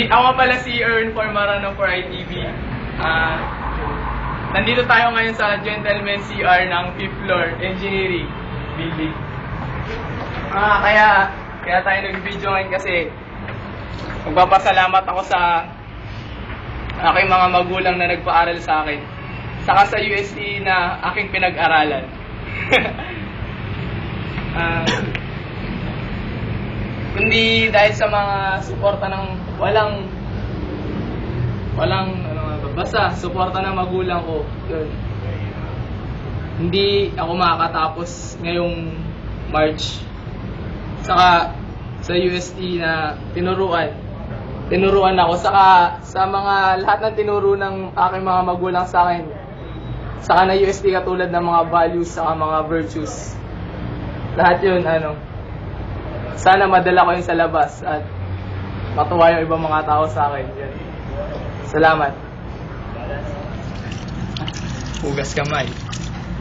Ako nga pala si Ern Formarano for ITV. Nandito tayo ngayon sa Gentleman CR ng 5th floor Engineering Building. Kaya tayo nag-video ngayon kasi magpapasalamat ako sa aking mga magulang na nagpaaral sa akin. Saka sa UST na aking pinag-aralan. Kundi dahil sa mga suporta ng basta suporta ng magulang ko. Yun. Hindi ako makakatapos ngayong March. Saka sa UST na tinuruan ako. Saka sa mga lahat ng tinuro ng aking mga magulang sa akin. Saka na UST katulad ng mga values saka mga virtues. Lahat yun, sana madala ko yun sa labas at matuwa yung ibang mga tao sa akin. Yan. Salamat. Hugas kamay.